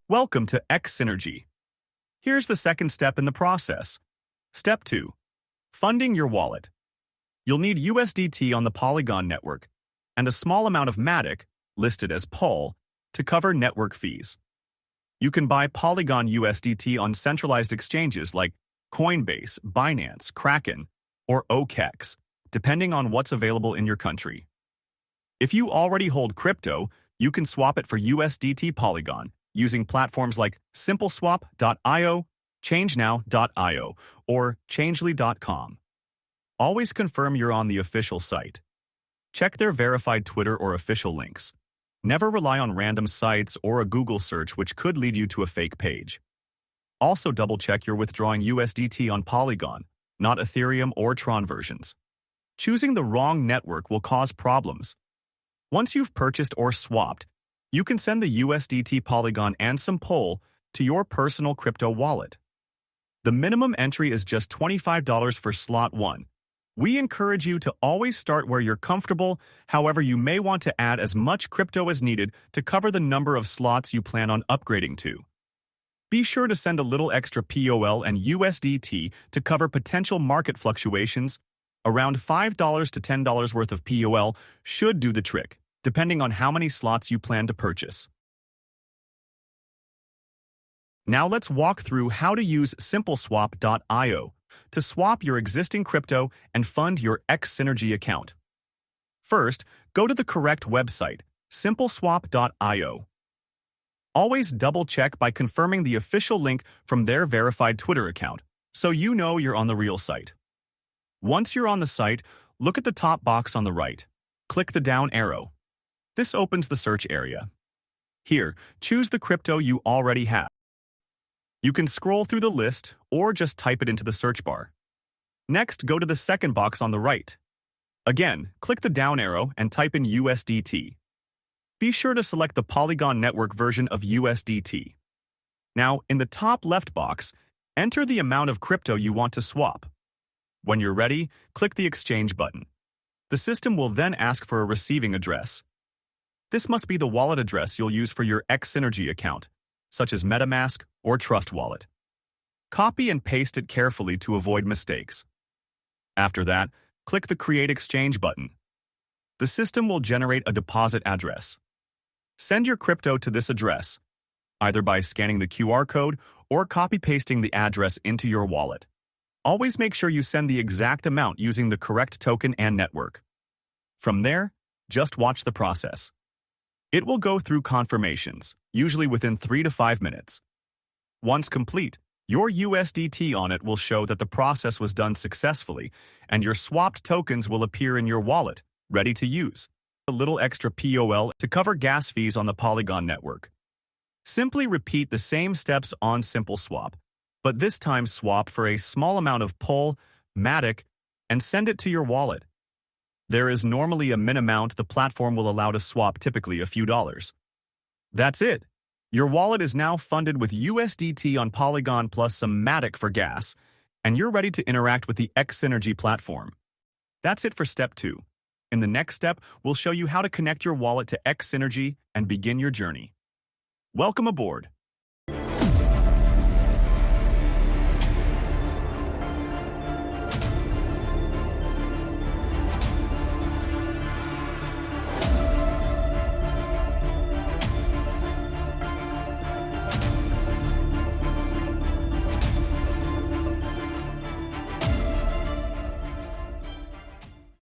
Welcome to Xsynergy. Here's the second step in the process. Step 2. Funding your wallet. You'll need USDT on the Polygon network and a small amount of MADC, listed as POL, to cover network fees. You can buy Polygon USDT on centralized exchanges like Coinbase, Binance, Kraken, or OKEx, depending on what's available in your country. If you already hold crypto, you can swap it for USDT Polygon using platforms like simpleswap.io, changenow.io, or changely.com. Always confirm you're on the official site. Check their verified Twitter or official links. Never rely on random sites or a Google search which could lead you to a fake page. Also double-check you're withdrawing USDT on Polygon, not Ethereum or Tron versions. Choosing the wrong network will cause problems. Once you've purchased or swapped, you can send the USDT Polygon and some POL to your personal crypto wallet. The minimum entry is just $25 for slot 1. We encourage you to always start where you're comfortable, however you may want to add as much crypto as needed to cover the number of slots you plan on upgrading to. Be sure to send a little extra POL and USDT to cover potential market fluctuations. Around $5 to $10 worth of POL should do the trick, depending on how many slots you plan to purchase. Now let's walk through how to use simpleswap.io to swap your existing crypto and fund your Xsynergy account. First, go to the correct website, simpleswap.io. Always double-check by confirming the official link from their verified Twitter account, so you know you're on the real site. Once you're on the site, look at the top box on the right. Click the down arrow. This opens the search area. Here, choose the crypto you already have. You can scroll through the list or just type it into the search bar. Next, go to the second box on the right. Again, click the down arrow and type in USDT. Be sure to select the Polygon network version of USDT. Now, in the top left box, enter the amount of crypto you want to swap. When you're ready, click the exchange button. The system will then ask for a receiving address. This must be the wallet address you'll use for your Xsynergy account, such as MetaMask or Trust Wallet. Copy and paste it carefully to avoid mistakes. After that, click the Create Exchange button. The system will generate a deposit address. Send your crypto to this address, either by scanning the QR code or copy-pasting the address into your wallet. Always make sure you send the exact amount using the correct token and network. From there, just watch the process. It will go through confirmations, usually within 3 to 5 minutes. Once complete, your USDT on it will show that the process was done successfully, and your swapped tokens will appear in your wallet, ready to use. A little extra POL to cover gas fees on the Polygon network. Simply repeat the same steps on SimpleSwap, but this time swap for a small amount of POL, MADC, and send it to your wallet. There is normally a min amount the platform will allow to swap, typically a few dollars. That's it. Your wallet is now funded with USDT on Polygon plus some MADC for gas, and you're ready to interact with the Xsynergy platform. That's it for step 2. In the next step, we'll show you how to connect your wallet to Xsynergy and begin your journey. Welcome aboard.